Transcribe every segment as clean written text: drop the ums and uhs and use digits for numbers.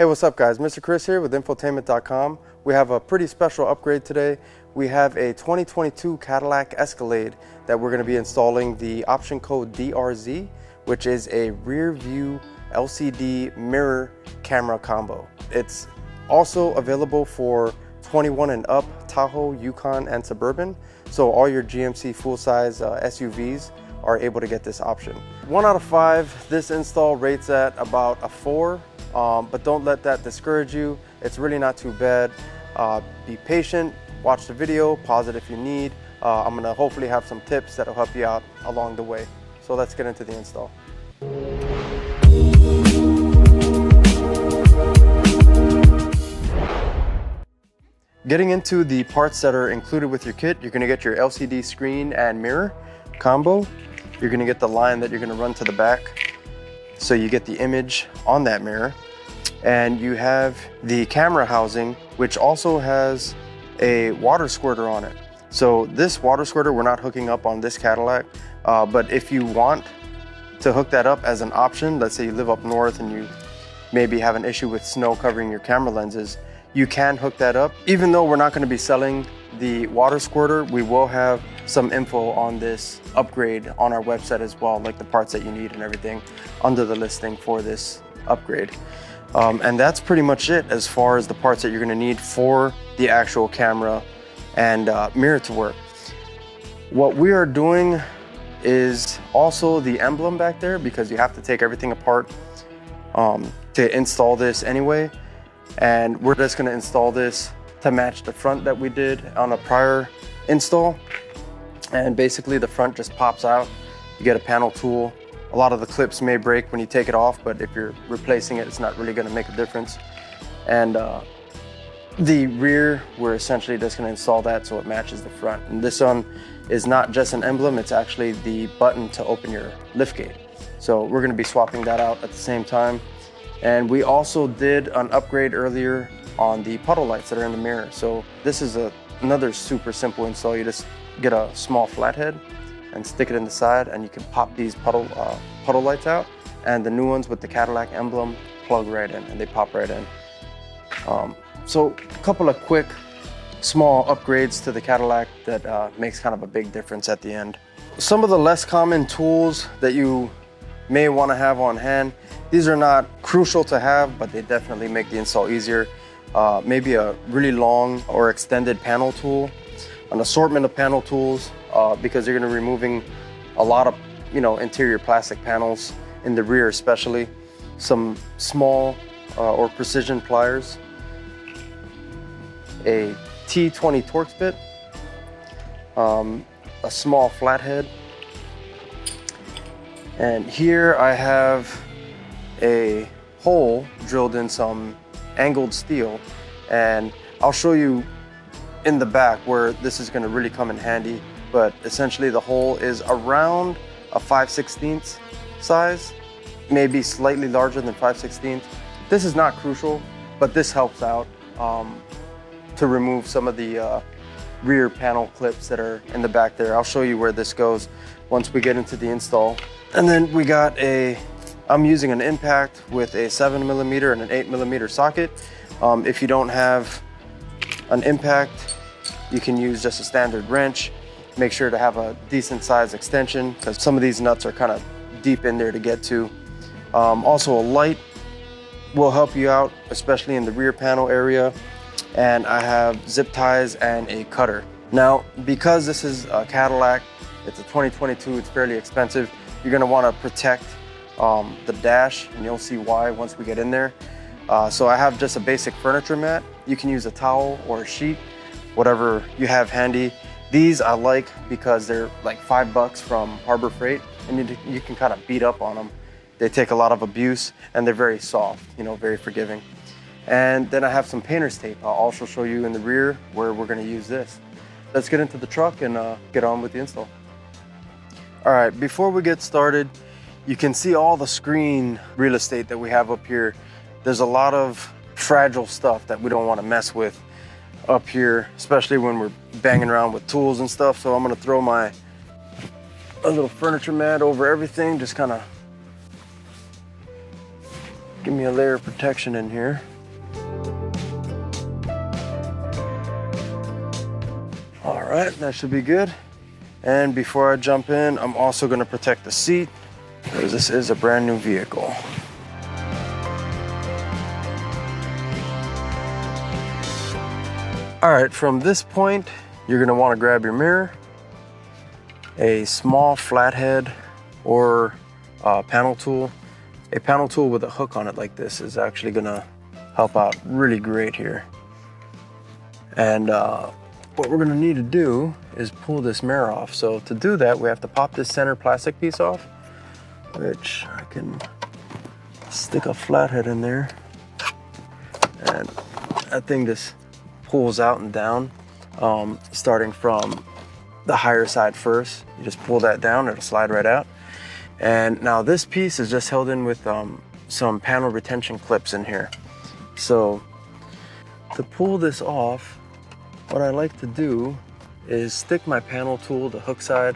Hey, what's up guys? Mr. Chris here with Infotainment.com. We have a pretty special upgrade today. We have a 2022 Cadillac Escalade that we're going to be installing the option code DRZ, which is a rear view LCD mirror camera combo. It's also available for 21 and up Tahoe, Yukon, and Suburban. So all your GMC full-size SUVs are able to get this option. 1 out of 5, this install rates at about a 4. But don't let that discourage you. It's really not too bad. Be patient, watch the video, pause it if you need. I'm gonna hopefully have some tips that'll help you out along the way. So let's get into the install. Getting into the parts that are included with your kit, you're gonna get your LCD screen and mirror combo. You're gonna get the line that you're gonna run to the back, so you get the image on that mirror. And you have the camera housing, which also has a water squirter on it. So this water squirter we're not hooking up on this Cadillac, but if you want to hook that up as an option, let's say you live up north and you maybe have an issue with snow covering your camera lenses, you can hook that up. Even though we're not going to be selling the water squirter, we will have some info on this upgrade on our website as well, like the parts that you need and everything under the listing for this upgrade. And that's pretty much it as far as the parts that you're going to need for the actual camera and mirror to work. What we are doing is also the emblem back there, because you have to take everything apart to install this anyway. And we're just going to install this to match the front that we did on a prior install. And basically the front just pops out. You get a panel tool. A lot of the clips may break when you take it off, but if you're replacing it, it's not really going to make a difference. And the rear, we're essentially just going to install that so it matches the front. And this one is not just an emblem, it's actually the button to open your liftgate. So we're going to be swapping that out at the same time. And we also did an upgrade earlier on the puddle lights that are in the mirror. So this is another super simple install. You just get a small flathead and stick it in the side, and you can pop these puddle lights out. And the new ones with the Cadillac emblem plug right in, and they pop right in. So a couple of quick, small upgrades to the Cadillac that makes kind of a big difference at the end. Some of the less common tools that you may want to have on hand. These are not crucial to have, but they definitely make the install easier. Maybe a really long or extended panel tool, an assortment of panel tools, because you're going to be removing a lot of, interior plastic panels in the rear especially. Some small or precision pliers, a T20 Torx bit, a small flathead, and here I have a hole drilled in some angled steel, and I'll show you in the back where this is going to really come in handy. But essentially the hole is around a 5/16 size, maybe slightly larger than 5/16. This is not crucial, but this helps out to remove some of the rear panel clips that are in the back there. I'll show you where this goes once we get into the install. And then we got I'm using an impact with a 7mm and an 8mm socket. If you don't have an impact, you can use just a standard wrench. Make sure to have a decent size extension, because some of these nuts are kind of deep in there to get to. Also a light will help you out, especially in the rear panel area. And I have zip ties and a cutter. Now, because this is a Cadillac, it's a 2022, it's fairly expensive. You're gonna wanna protect the dash, and you'll see why once we get in there. So I have just a basic furniture mat. You can use a towel or a sheet, whatever you have handy. These I like because they're like $5 from Harbor Freight, and you can kind of beat up on them. They take a lot of abuse, and they're very soft, very forgiving. And then I have some painter's tape. I'll also show you in the rear where we're gonna use this. Let's get into the truck and get on with the install. All right, before we get started, you can see all the screen real estate that we have up here. There's a lot of fragile stuff that we don't want to mess with up here, especially when we're banging around with tools and stuff. So I'm gonna throw a little furniture mat over everything, just kind of give me a layer of protection in here. All right, that should be good. And before I jump in, I'm also gonna protect the seat because this is a brand new vehicle. All right, from this point, you're gonna wanna grab your mirror, a small flathead or panel tool. A panel tool with a hook on it like this is actually gonna help out really great here. And what we're gonna need to do is pull this mirror off. So to do that, we have to pop this center plastic piece off, which I can stick a flathead in there. And that thing just pulls out and down, starting from the higher side first. You just pull that down, it'll slide right out. And now this piece is just held in with some panel retention clips in here. So to pull this off, what I like to do is stick my panel tool, the hook side,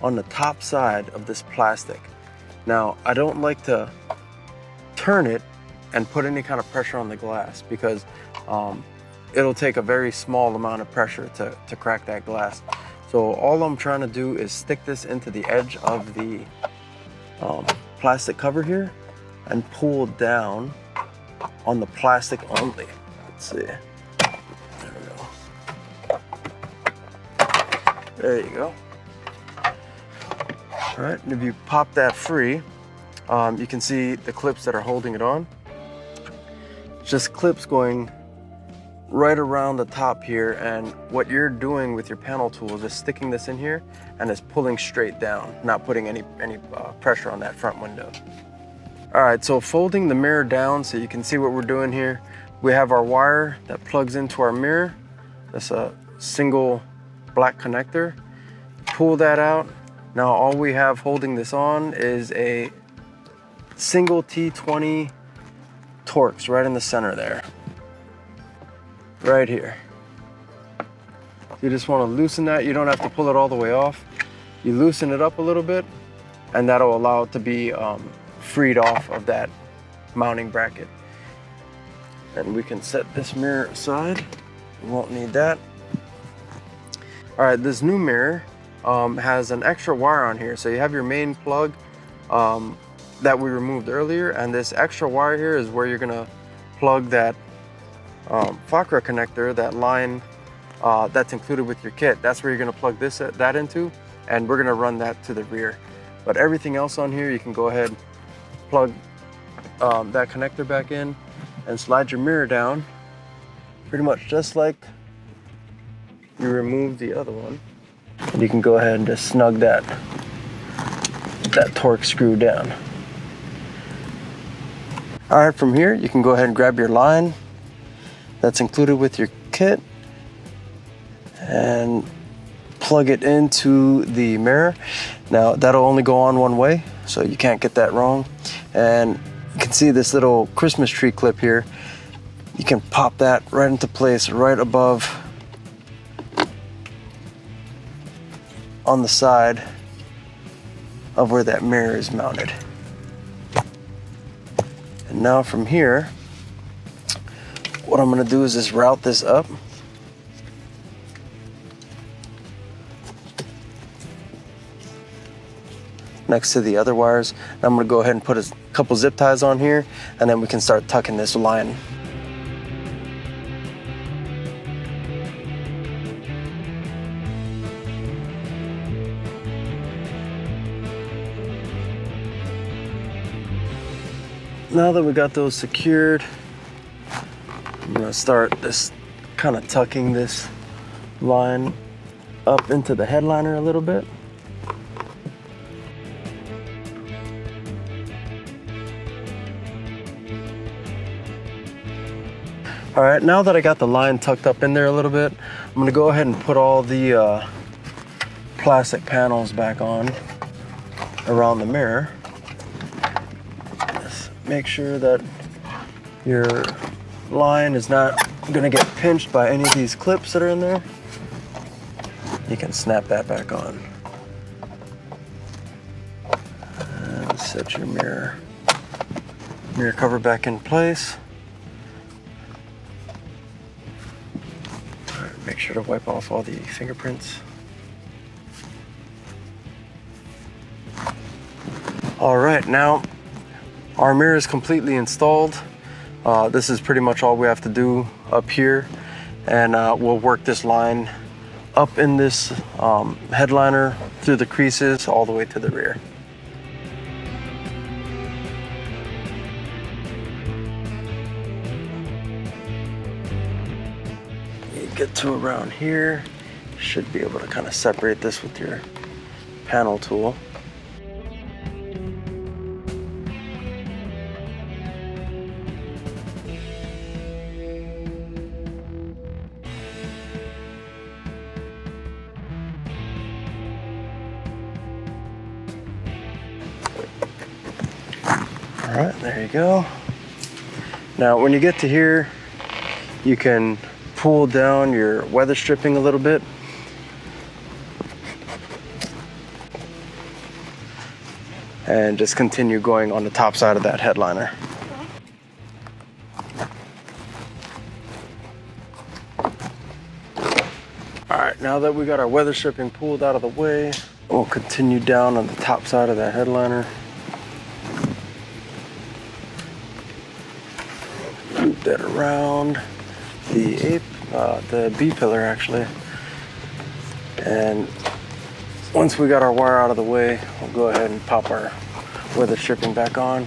on the top side of this plastic. Now, I don't like to turn it and put any kind of pressure on the glass because it'll take a very small amount of pressure to crack that glass. So all I'm trying to do is stick this into the edge of the plastic cover here and pull down on the plastic only. Let's see. There we go. There you go. All right, and if you pop that free, you can see the clips that are holding it on. Just clips going right around the top here, and what you're doing with your panel tool is just sticking this in here and it's pulling straight down, not putting any pressure on that front window. All right, so folding the mirror down so you can see what we're doing here, we have our wire that plugs into our mirror. That's a single black connector. Pull that out. Now all we have holding this on is a single T20 Torx right in the center there. Right here. You just want to loosen that. You don't have to pull it all the way off. You loosen it up a little bit and that'll allow it to be freed off of that mounting bracket. And we can set this mirror aside. We won't need that. All right, this new mirror has an extra wire on here. So you have your main plug that we removed earlier, and this extra wire here is where you're gonna plug that Fakra connector, that line that's included with your kit. That's where you're gonna plug that into, and we're gonna run that to the rear. But everything else on here, you can go ahead, plug that connector back in and slide your mirror down, pretty much just like you removed the other one. And you can go ahead and just snug that Torx screw down. All right, from here, you can go ahead and grab your line that's included with your kit and plug it into the mirror. Now that'll only go on one way, so you can't get that wrong. And you can see this little Christmas tree clip here. You can pop that right into place right above on the side of where that mirror is mounted. And now from here, what I'm gonna do is just route this up. Next to the other wires. I'm gonna go ahead and put a couple zip ties on here, and then we can start tucking this line. Now that we got those secured, I'm gonna start this kind of tucking this line up into the headliner a little bit. All right, now that I got the line tucked up in there a little bit, I'm gonna go ahead and put all the plastic panels back on around the mirror. Just make sure that your line is not gonna get pinched by any of these clips that are in there. You can snap that back on. And set your mirror Mirror cover back in place. All right, make sure to wipe off all the fingerprints. All right, now our mirror is completely installed. This is pretty much all we have to do up here, and we'll work this line up in this headliner through the creases all the way to the rear. You get to around here, should be able to kind of separate this with your panel tool. All right, there you go. Now, when you get to here, you can pull down your weather stripping a little bit. And just continue going on the top side of that headliner. All right, now that we got our weather stripping pulled out of the way, we'll continue down on the top side of that headliner. Loop that around the B pillar actually. And once we got our wire out of the way, we'll go ahead and pop our weather stripping back on.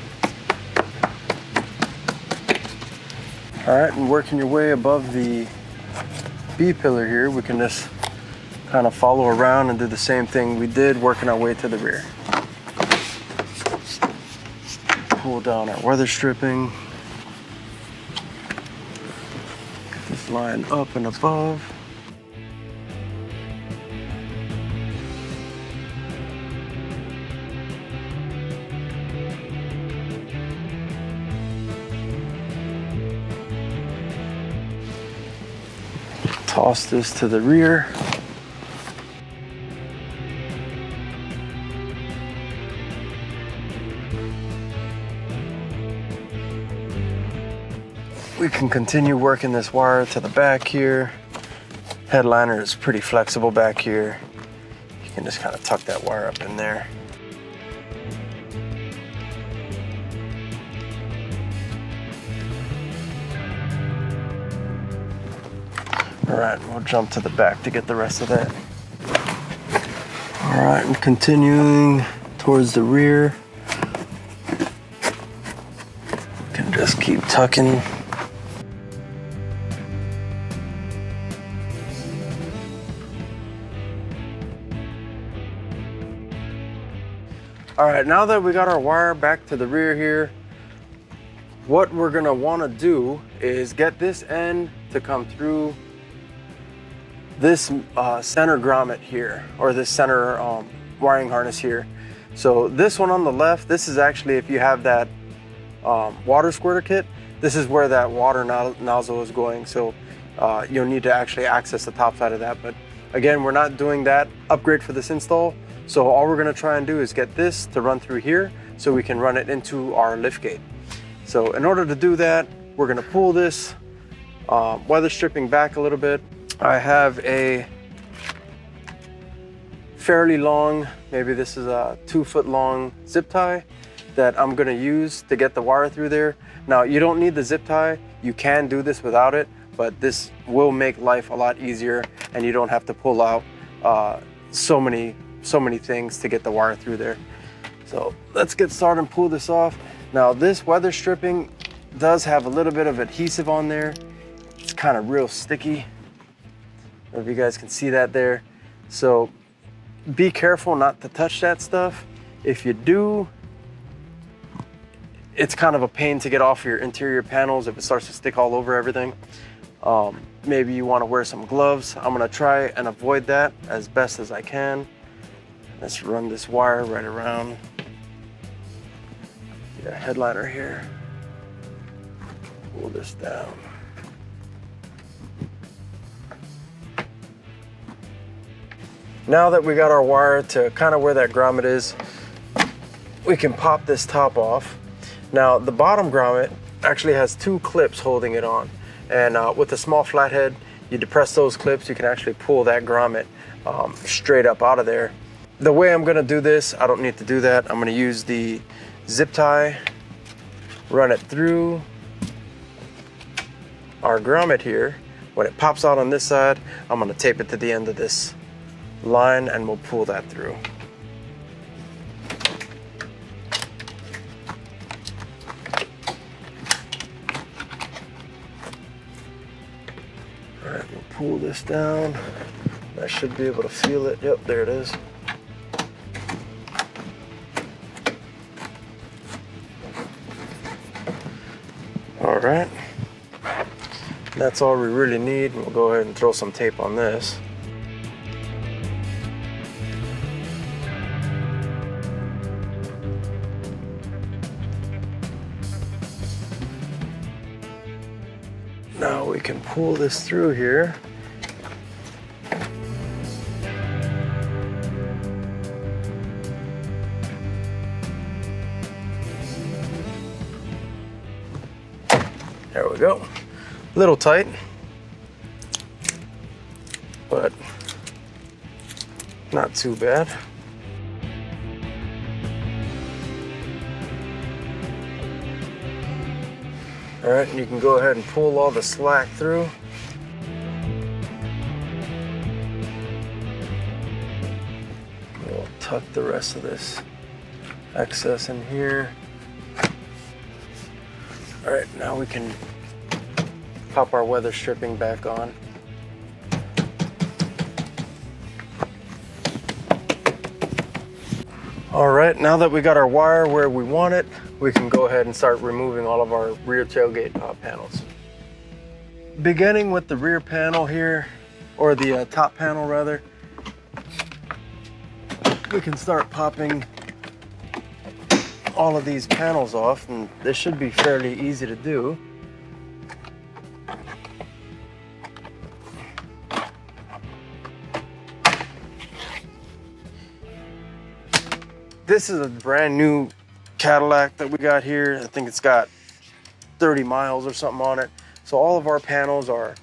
All right, and working your way above the B pillar here, we can just kind of follow around and do the same thing we did, working our way to the rear. Pull down our weather stripping. Get this line up and above. Toss this to the rear. We can continue working this wire to the back here. Headliner is pretty flexible back here. You can just kind of tuck that wire up in there. All right, we'll jump to the back to get the rest of that. All right, and continuing towards the rear. We can just keep tucking. All right, now that we got our wire back to the rear here, what we're gonna wanna do is get this end to come through this center grommet here, or this center wiring harness here. So this one on the left, this is actually, if you have that water squirter kit, this is where that water nozzle is going. So you'll need to actually access the top side of that. But again, we're not doing that upgrade for this install. So all we're gonna try and do is get this to run through here so we can run it into our lift gate. So in order to do that, we're gonna pull this weather stripping back a little bit. I have a fairly long, maybe this is a 2-foot long zip tie that I'm gonna use to get the wire through there. Now, you don't need the zip tie. You can do this without it, but this will make life a lot easier and you don't have to pull out so many things to get the wire through there. So let's get started and pull this off. Now, this weather stripping does have a little bit of adhesive on there. It's kind of real sticky. I don't know if you guys can see that there. So be careful not to touch that stuff. If you do, it's kind of a pain to get off your interior panels if it starts to stick all over everything. Maybe you want to wear some gloves. I'm gonna try and avoid that as best as I can. Let's run this wire right around the headliner here. Pull this down. Now that we got our wire to kind of where that grommet is, we can pop this top off. Now the bottom grommet actually has 2 clips holding it on, and with a small flathead, you depress those clips, you can actually pull that grommet straight up out of there. The way I'm gonna do this, I don't need to do that. I'm gonna use the zip tie, run it through our grommet here. When it pops out on this side, I'm gonna tape it to the end of this line and we'll pull that through. All right, we'll pull this down. I should be able to feel it. Yep, there it is. All right, that's all we really need. We'll go ahead and throw some tape on this. Now we can pull this through here. There we go. A little tight, but not too bad. All right, and you can go ahead and pull all the slack through. We'll tuck the rest of this excess in here. All right, now we can pop our weather stripping back on. All right, now that we got our wire where we want it, we can go ahead and start removing all of our rear tailgate panels. Beginning with the rear panel here, or the top panel rather, we can start popping all of these panels off, and this should be fairly easy to do. This is a brand new Cadillac that we got here. I think it's got 30 miles or something on it. So all of our panels are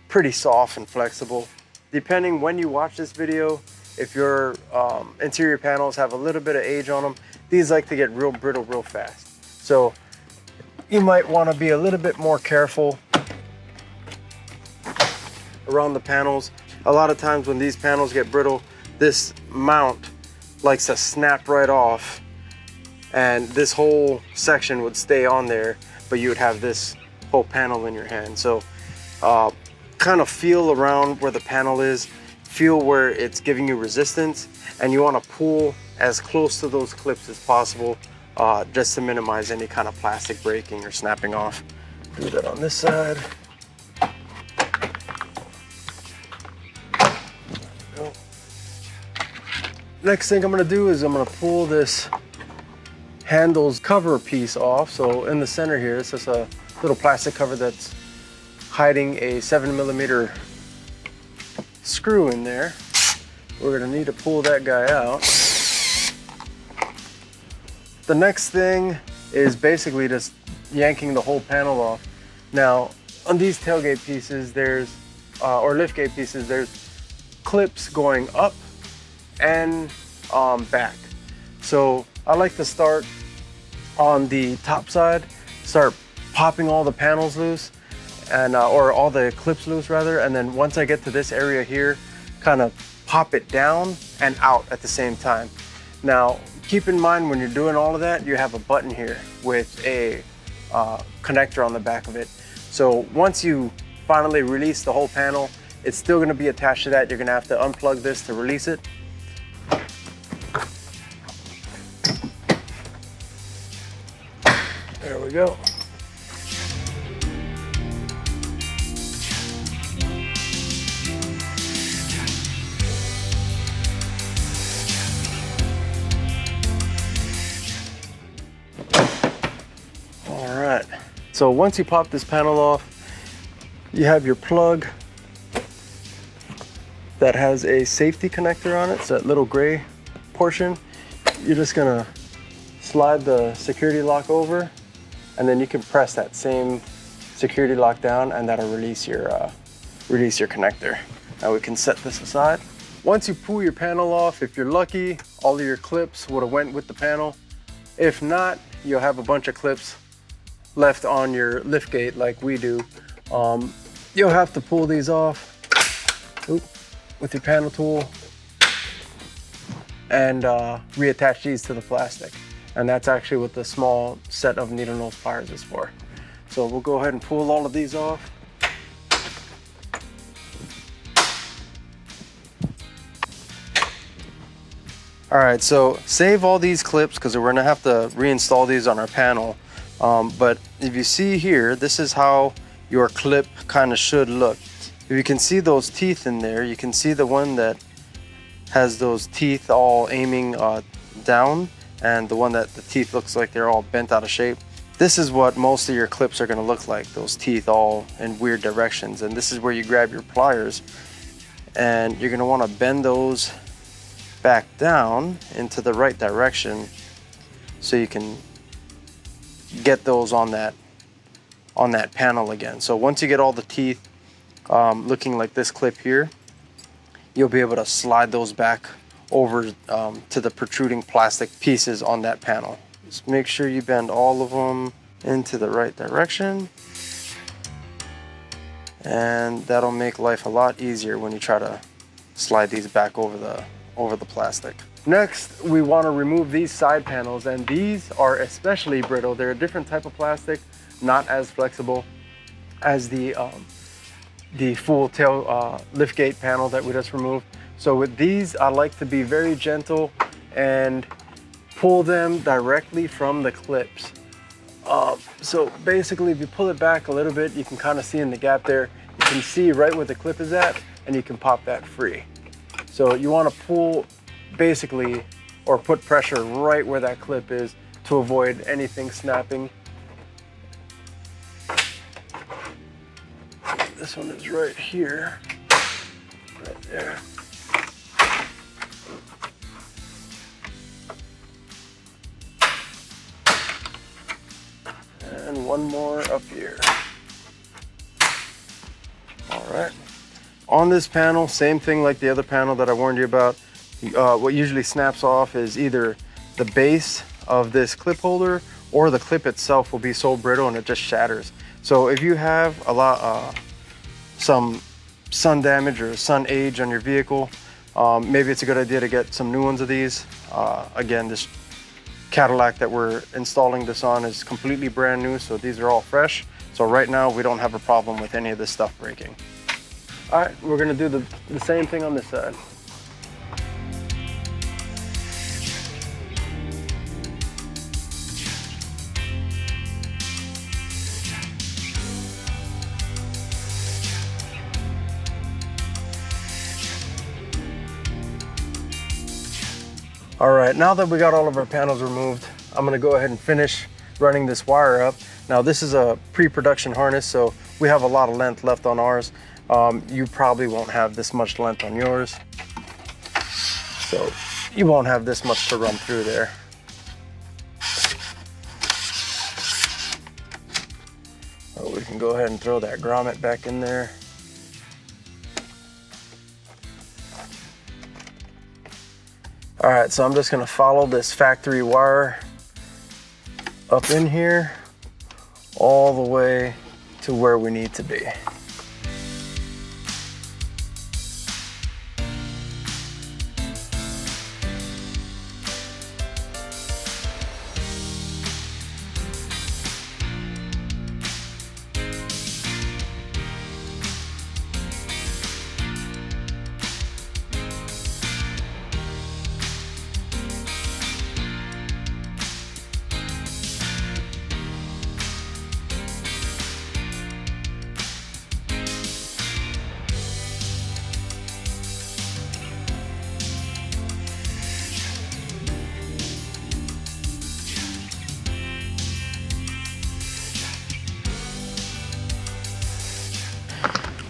pretty soft and flexible. Depending when you watch this video, if your interior panels have a little bit of age on them, these like to get real brittle real fast. So you might want to be a little bit more careful around the panels. A lot of times when these panels get brittle, this mount likes to snap right off, and this whole section would stay on there, but you would have this whole panel in your hand. So kind of feel around where the panel is, feel where it's giving you resistance, and you want to pull as close to those clips as possible, just to minimize any kind of plastic breaking or snapping off. Do that on this side. Next thing I'm going to do is I'm going to pull this handles cover piece off. So in the center here, it's just a little plastic cover that's hiding a 7mm screw in there. We're going to need to pull that guy out. The next thing is basically just yanking the whole panel off. Now on these tailgate pieces, there's or liftgate pieces, there's clips going up and back. So I like to start on the top side, start popping all the panels loose, and or all the clips loose rather, and then once I get to this area here, kind of pop it down and out at the same time. Now keep in mind when you're doing all of that, you have a button here with a connector on the back of it. So once you finally release the whole panel, it's still going to be attached to that. You're going to have to unplug this to release it. There we go. All right. So once you pop this panel off, you have your plug that has a safety connector on it. It's that little gray portion. You're just gonna slide the security lock over, and then you can press that same security lock down, and that'll release your connector. Now we can set this aside. Once you pull your panel off, if you're lucky, all of your clips would have went with the panel. If not, you'll have a bunch of clips left on your lift gate like we do. You'll have to pull these off with your panel tool and reattach these to the plastic. And that's actually what the small set of needle nose pliers is for. So we'll go ahead and pull all of these off. All right, so save all these clips because we're gonna have to reinstall these on our panel. But if you see here, this is how your clip kind of should look. If you can see those teeth in there, you can see the one that has those teeth all aiming down, and the one that the teeth looks like they're all bent out of shape. This is what most of your clips are gonna look like, those teeth all in weird directions. And this is where you grab your pliers, and you're gonna wanna bend those back down into the right direction so you can get those on that panel again. So once you get all the teeth looking like this clip here, you'll be able to slide those back over to the protruding plastic pieces on that panel. Just make sure you bend all of them into the right direction, and that'll make life a lot easier when you try to slide these back over the plastic. Next, we want to remove these side panels, and these are especially brittle. They're a different type of plastic, not as flexible as the full tail liftgate panel that we just removed. So with these, I like to be very gentle and pull them directly from the clips. So basically, if you pull it back a little bit, you can kind of see in the gap there, you can see right where the clip is at, and you can pop that free. So you want to pull basically, or put pressure right where that clip is to avoid anything snapping. This one is right here, right there. And one more up here. All right. On this panel, same thing like the other panel that I warned you about. What usually snaps off is either the base of this clip holder, or the clip itself will be so brittle and it just shatters. So if you have some sun damage or sun age on your vehicle, maybe it's a good idea to get some new ones of these. Again, this Cadillac that we're installing this on is completely brand new, so these are all fresh. So right now we don't have a problem with any of this stuff breaking. All right, we're gonna do the same thing on this side. All right, now that we got all of our panels removed, I'm gonna go ahead and finish running this wire up. Now this is a pre-production harness, so we have a lot of length left on ours. You probably won't have this much length on yours, so you won't have this much to run through there. Oh, we can go ahead and throw that grommet back in there. All right, so I'm just gonna follow this factory wire up in here all the way to where we need to be.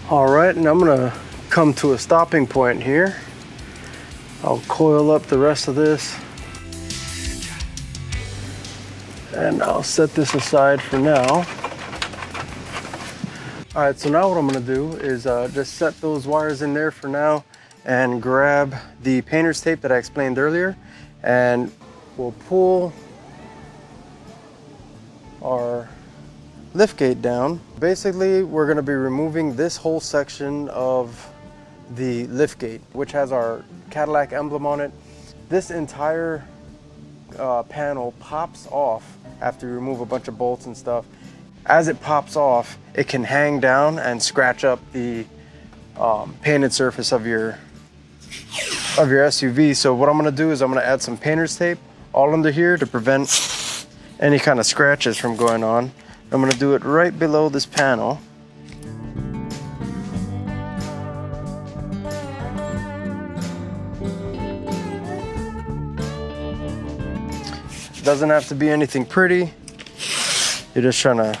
All right, and I'm gonna come to a stopping point here. I'll coil up the rest of this. And I'll set this aside for now. All right, so now what I'm gonna do is just set those wires in there for now and grab the painter's tape that I explained earlier, and we'll pull our liftgate down. Basically, we're gonna be removing this whole section of the liftgate, which has our Cadillac emblem on it. This entire panel pops off after you remove a bunch of bolts and stuff. As it pops off, it can hang down and scratch up the painted surface of your SUV. So what I'm gonna do is I'm gonna add some painter's tape all under here to prevent any kind of scratches from going on. I'm gonna do it right below this panel. Doesn't have to be anything pretty. You're just trying to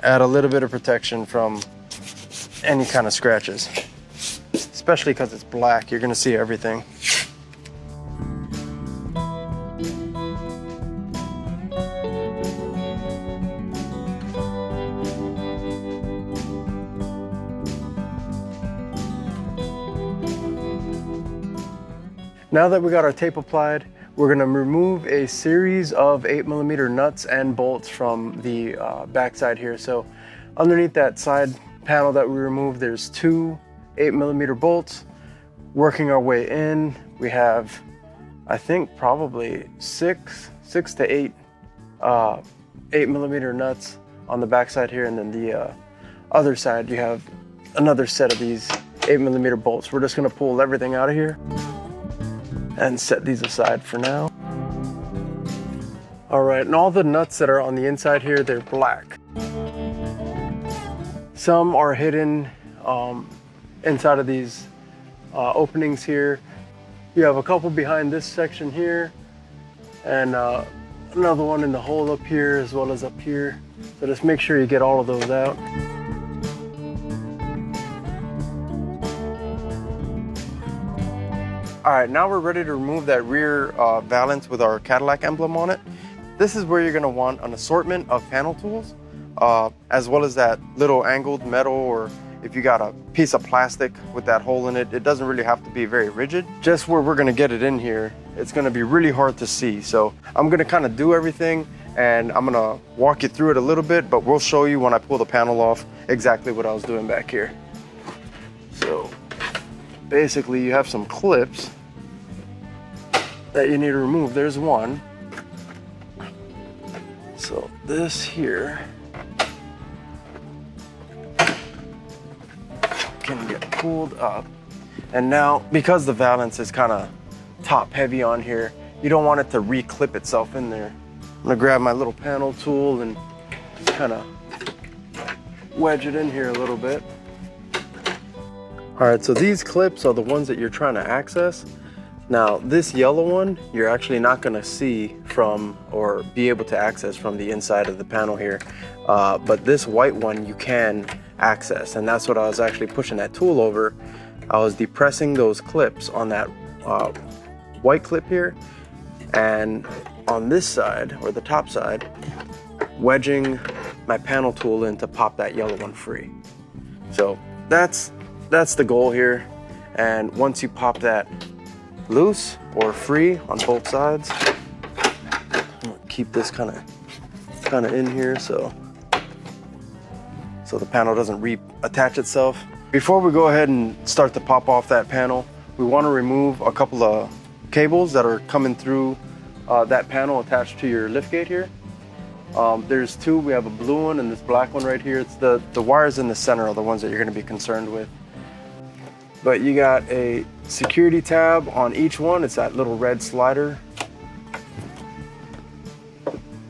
add a little bit of protection from any kind of scratches. Especially because it's black, you're gonna see everything. Now that we got our tape applied, we're gonna remove a series of 8mm nuts and bolts from the backside here. So underneath that side panel that we removed, there's 2 8mm bolts. Working our way in, we have, I think, probably 6 to 8 8mm nuts on the backside here, and then the other side you have another set of these 8mm bolts. We're just gonna pull everything out of here and set these aside for now. All right, and all the nuts that are on the inside here, they're black. Some are hidden inside of these openings here. You have a couple behind this section here, and another one in the hole up here as well as up here. So just make sure you get all of those out. All right, now we're ready to remove that rear valance with our Cadillac emblem on it. This is where you're gonna want an assortment of panel tools, as well as that little angled metal, or if you got a piece of plastic with that hole in it, it doesn't really have to be very rigid. Just where we're gonna get it in here, it's gonna be really hard to see. So I'm gonna kind of do everything, and I'm gonna walk you through it a little bit, but we'll show you when I pull the panel off exactly what I was doing back here. So basically you have some clips that you need to remove. There's one. So this here can get pulled up. And now, because the valance is kind of top heavy on here, you don't want it to re-clip itself in there. I'm gonna grab my little panel tool and just kind of wedge it in here a little bit. All right, so these clips are the ones that you're trying to access. Now, this yellow one, you're actually not gonna see from or be able to access from the inside of the panel here. But this white one you can access, and that's what I was actually pushing that tool over. I was depressing those clips on that white clip here, and on this side, or the top side, wedging my panel tool in to pop that yellow one free. So that's the goal here. And once you pop that loose or free on both sides, I'm gonna keep this kind of in here so the panel doesn't reattach itself. Before we go ahead and start to pop off that panel, we want to remove a couple of cables that are coming through that panel attached to your liftgate here. There's 2. We have a blue one and this black one right here. It's the wires in the center are the ones that you're going to be concerned with. But you got a security tab on each one. It's that little red slider.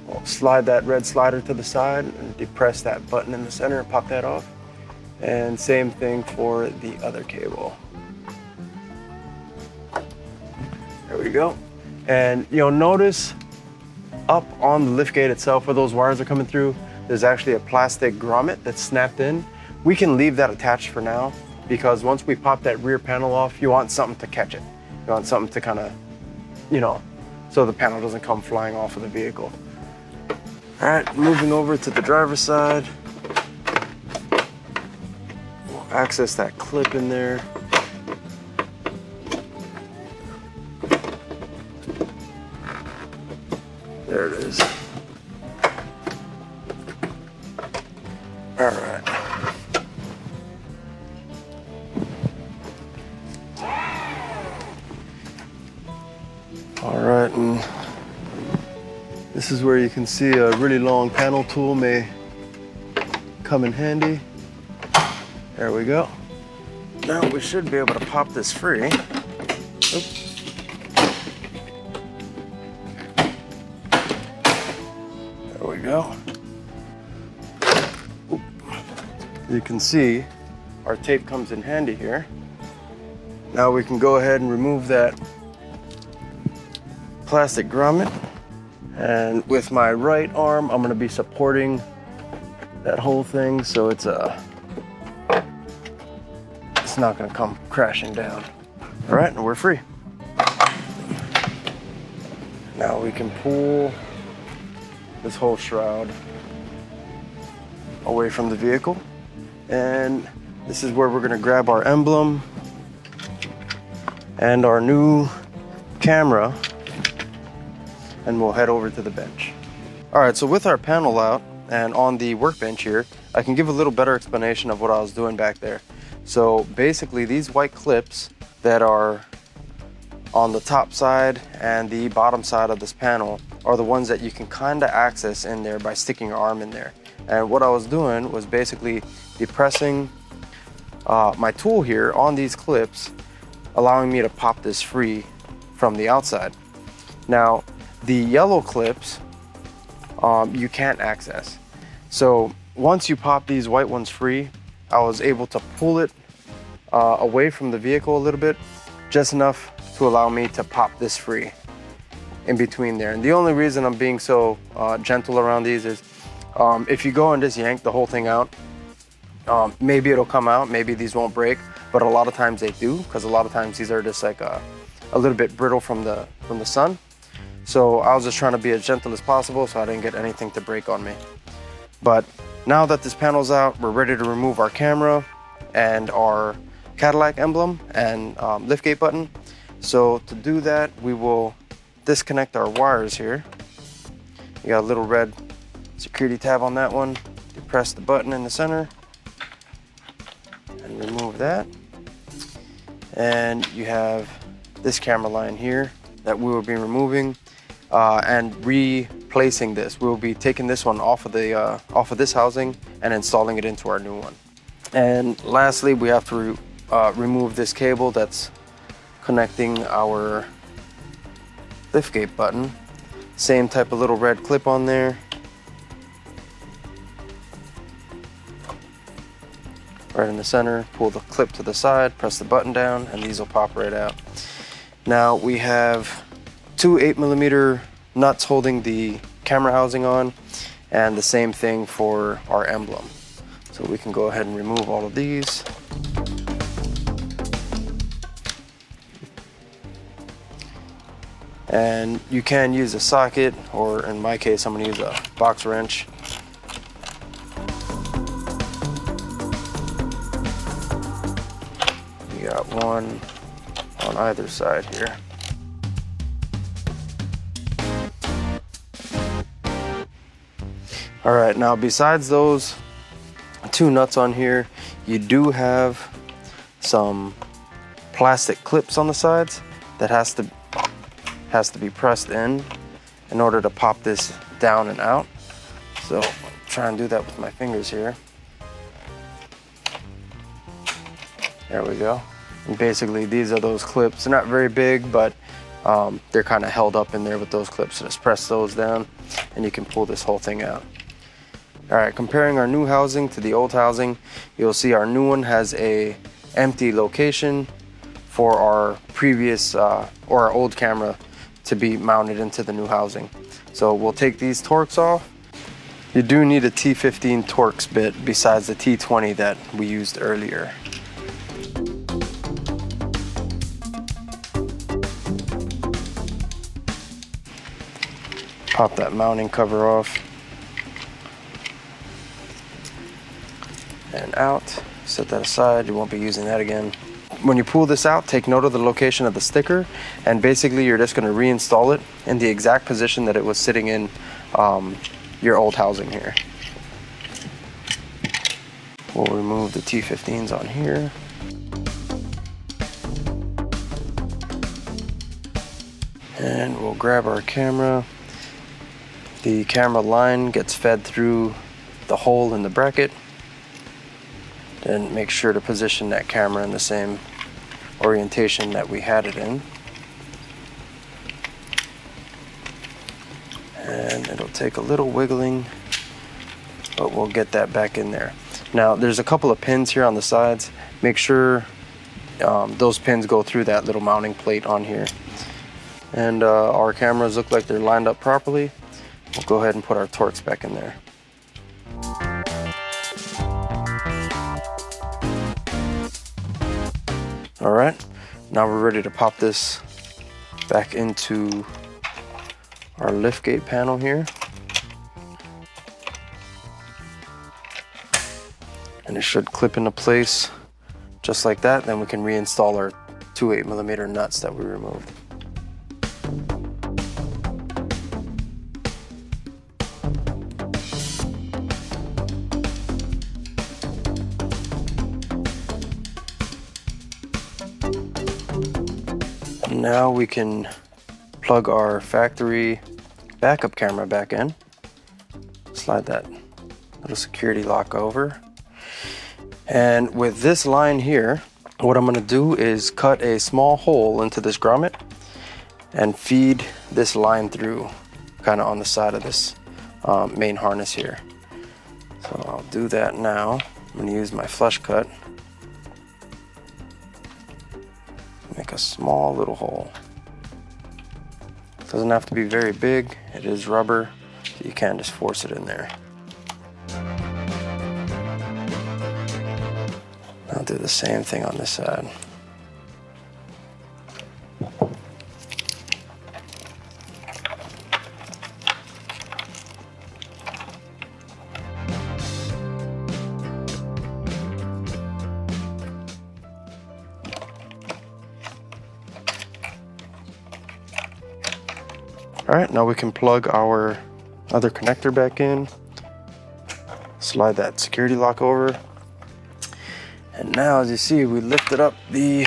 We'll slide that red slider to the side and depress that button in the center and pop that off. And same thing for the other cable. There we go. And you'll notice up on the liftgate itself where those wires are coming through, there's actually a plastic grommet that's snapped in. We can leave that attached for now, because once we pop that rear panel off, you want something to catch it. You want something to kind of, so the panel doesn't come flying off of the vehicle. All right, moving over to the driver's side. We'll access that clip in there. There it is. All right. All right, and this is where you can see a really long panel tool may come in handy. There we go. Now we should be able to pop this free. Oop. There we go. Oop. You can see our tape comes in handy here. Now we can go ahead and remove that plastic grommet. And with my right arm, I'm gonna be supporting that whole thing so it's not gonna come crashing down. All right, and we're free. Now we can pull this whole shroud away from the vehicle. And this is where we're gonna grab our emblem and our new camera, and we'll head over to the bench. All right, so with our panel out and on the workbench here, I can give a little better explanation of what I was doing back there. So basically these white clips that are on the top side and the bottom side of this panel are the ones that you can kind of access in there by sticking your arm in there. And what I was doing was basically depressing my tool here on these clips, allowing me to pop this free from the outside. Now, the yellow clips, you can't access. So once you pop these white ones free, I was able to pull it away from the vehicle a little bit, just enough to allow me to pop this free in between there. And the only reason I'm being so gentle around these is if you go and just yank the whole thing out, maybe it'll come out, maybe these won't break, but a lot of times they do, because a lot of times these are just like a little bit brittle from the sun. So I was just trying to be as gentle as possible so I didn't get anything to break on me. But now that this panel's out, we're ready to remove our camera and our Cadillac emblem and liftgate button. So to do that, we will disconnect our wires here. You got a little red security tab on that one. You press the button in the center and remove that. And you have this camera line here that we will be removing and replacing this. We'll be taking this one off of this housing and installing it into our new one. And lastly, we have to remove this cable that's connecting our liftgate button. Same type of little red clip on there. Right in the center, pull the clip to the side, press the button down, and these will pop right out. Now we have two 8mm nuts holding the camera housing on, and the same thing for our emblem. So we can go ahead and remove all of these. And you can use a socket, or in my case, I'm gonna use a box wrench. You got one on either side here. All right, now besides those two nuts on here, you do have some plastic clips on the sides that has to be pressed in order to pop this down and out. So I'll try and do that with my fingers here. There we go. And basically these are those clips. They're not very big, but they're kind of held up in there with those clips. So just press those down and you can pull this whole thing out. All right, comparing our new housing to the old housing, you'll see our new one has a empty location for our previous or our old camera to be mounted into the new housing. So we'll take these Torx off. You do need a T15 Torx bit besides the T20 that we used earlier. Pop that mounting cover off. and out. Set that aside, you won't be using that again. When you pull this out, take note of the location of the sticker, and basically you're just going to reinstall it in the exact position that it was sitting in your old housing here. We'll remove the T15s on here. And we'll grab our camera. The camera line gets fed through the hole in the bracket. Then make sure to position that camera in the same orientation that we had it in. And it'll take a little wiggling, but we'll get that back in there. Now there's a couple of pins here on the sides. Make sure those pins go through that little mounting plate on here. And our cameras look like they're lined up properly. We'll go ahead and put our Torx back in there. All right, now we're ready to pop this back into our liftgate panel here. And it should clip into place just like that. Then we can reinstall our two 8mm nuts that we removed. Now we can plug our factory backup camera back in. Slide that little security lock over. And with this line here, what I'm gonna do is cut a small hole into this grommet and feed this line through kind of on the side of this main harness here. So I'll do that now. I'm gonna use my flush cut. Make a small little hole. Doesn't have to be very big. It is rubber, so you can't just force it in there. I'll do the same thing on this side. All right, now we can plug our other connector back in, slide that security lock over. And now, as you see, we lifted up the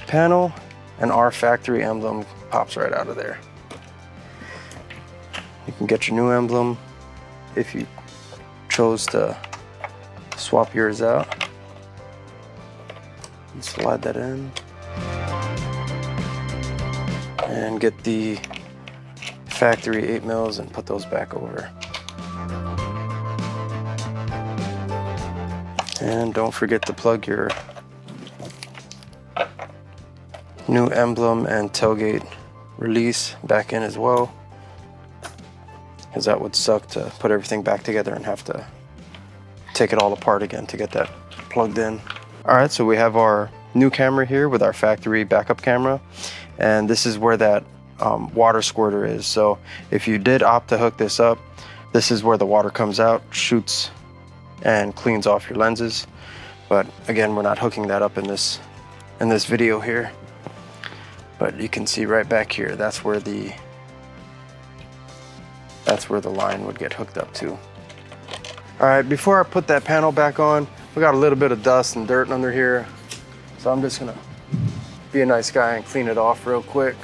panel and our factory emblem pops right out of there. You can get your new emblem if you chose to swap yours out. And slide that in. And get the factory 8mm and put those back over. And don't forget to plug your new emblem and tailgate release back in as well, because that would suck to put everything back together and have to take it all apart again to get that plugged in. All right, so we have our new camera here with our factory backup camera, and this is where that water squirter is. So if you did opt to hook this up, this is where the water comes out, shoots and cleans off your lenses. But again, we're not hooking that up in this video here. But you can see right back here, that's where the line would get hooked up to. All right, before I put that panel back on, we got a little bit of dust and dirt under here. So I'm just gonna be a nice guy and clean it off real quick.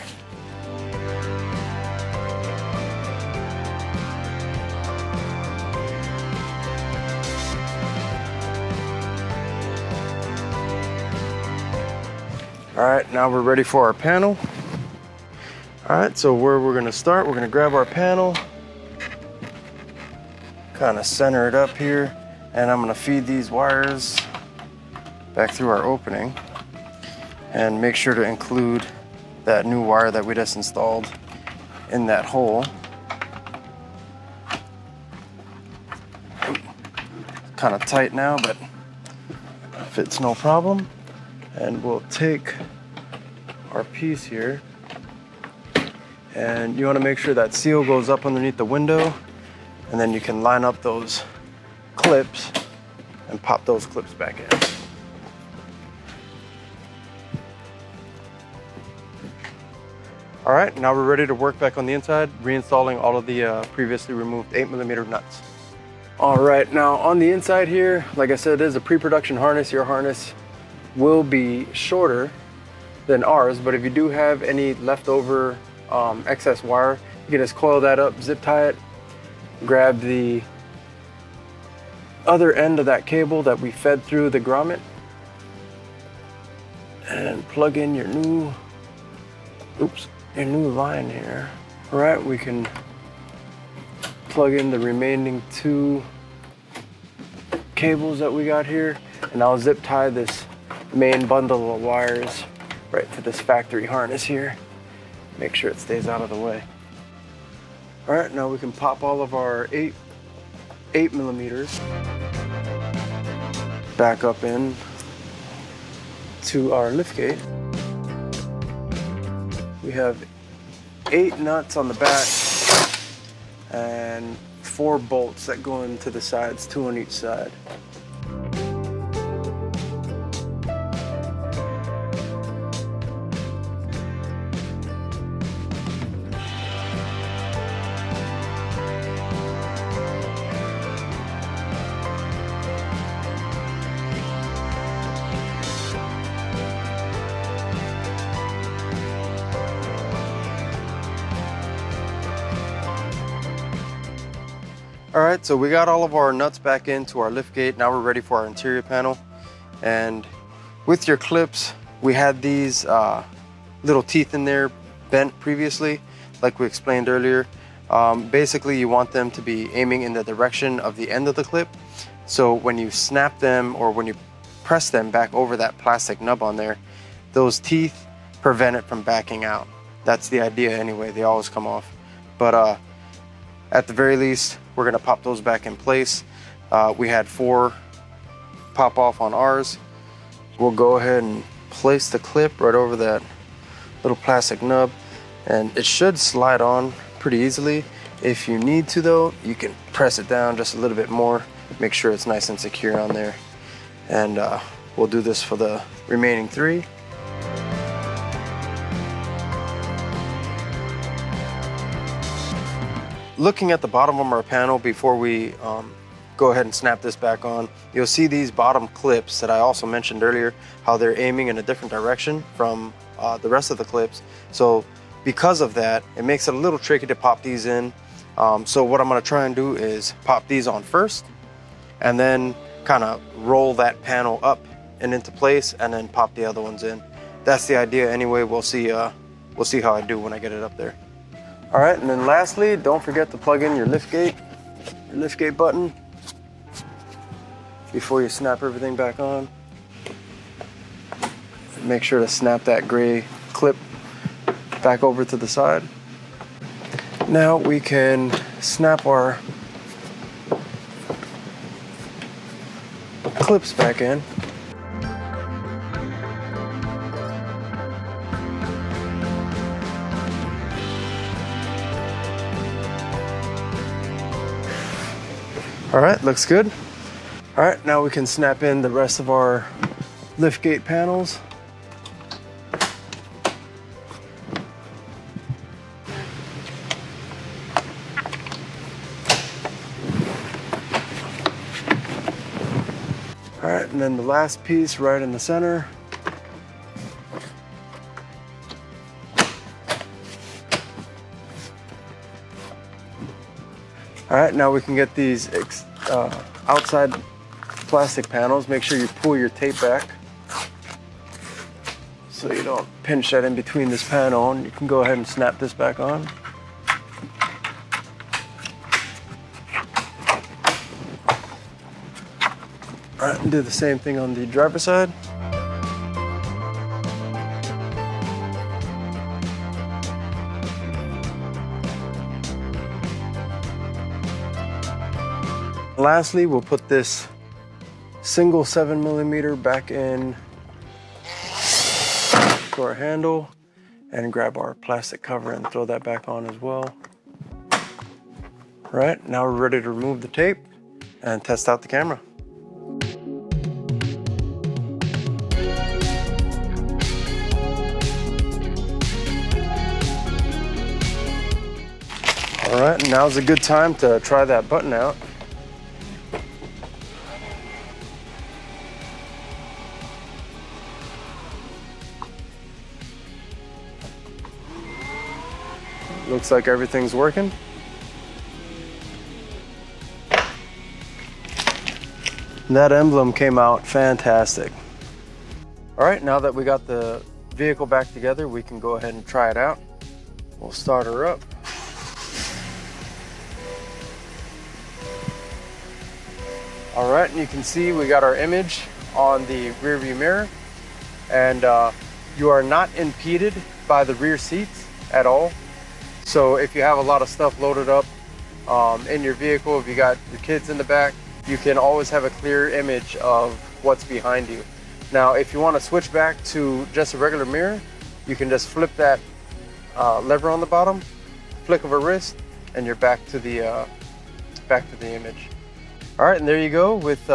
All right, now we're ready for our panel. All right, so where we're gonna start, we're gonna grab our panel, kind of center it up here, and I'm gonna feed these wires back through our opening, and make sure to include that new wire that we just installed in that hole. Kind of tight now, but fits no problem. And we'll take our piece here, and you want to make sure that seal goes up underneath the window, and then you can line up those clips and pop those clips back in. All right, now we're ready to work back on the inside, reinstalling all of the previously removed 8mm nuts. All right, now on the inside here, like I said, it is a pre-production harness. Your harness will be shorter than ours, but if you do have any leftover excess wire, you can just coil that up, zip tie it, grab the other end of that cable that we fed through the grommet, and plug in your new line here. All right, we can plug in the remaining 2 cables that we got here, and I'll zip tie this main bundle of wires right to this factory harness here. Make sure it stays out of the way. All right, now we can pop all of our 8mm back up in to our liftgate. We have 8 nuts on the back and 4 bolts that go into the sides, 2 on each side. All right, so we got all of our nuts back into our liftgate. Now we're ready for our interior panel. And with your clips, we had these little teeth in there bent previously, like we explained earlier. Basically, you want them to be aiming in the direction of the end of the clip. So when you snap them or when you press them back over that plastic nub on there, those teeth prevent it from backing out. That's the idea anyway, they always come off. But at the very least, we're gonna pop those back in place. We had 4 pop off on ours. We'll go ahead and place the clip right over that little plastic nub, and it should slide on pretty easily. If you need to though, you can press it down just a little bit more, make sure it's nice and secure on there. And we'll do this for the remaining 3. Looking at the bottom of our panel before we go ahead and snap this back on, you'll see these bottom clips that I also mentioned earlier, how they're aiming in a different direction from the rest of the clips. So because of that, it makes it a little tricky to pop these in. So what I'm gonna try and do is pop these on first, and then kind of roll that panel up and into place, and then pop the other ones in. That's the idea anyway. We'll see how I do when I get it up there. All right, and then lastly, don't forget to plug in your liftgate button before you snap everything back on. Make sure to snap that gray clip back over to the side. Now we can snap our clips back in. All right, looks good. All right, now we can snap in the rest of our liftgate panels. All right, and then the last piece right in the center. All right, now we can get these outside plastic panels. Make sure you pull your tape back so you don't pinch that in between this panel, and you can go ahead and snap this back on. All right, and do the same thing on the driver's side. Lastly, we'll put this single 7mm back in to our handle and grab our plastic cover and throw that back on as well. All right, now we're ready to remove the tape and test out the camera. All right, now's a good time to try that button out. Looks like everything's working. That emblem came out fantastic. All right, now that we got the vehicle back together, we can go ahead and try it out. We'll start her up. All right, and you can see we got our image on the rear view mirror, and you are not impeded by the rear seats at all. So if you have a lot of stuff loaded up in your vehicle, if you got your kids in the back, you can always have a clear image of what's behind you. Now, if you want to switch back to just a regular mirror, you can just flip that lever on the bottom, flick of a wrist, and you're back to the image. All right, and there you go. With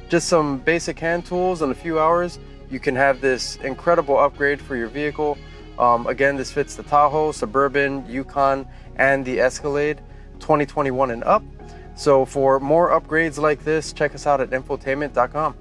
just some basic hand tools in a few hours, you can have this incredible upgrade for your vehicle. Again, this fits the Tahoe, Suburban, Yukon, and the Escalade 2021 and up. So for more upgrades like this, check us out at infotainment.com.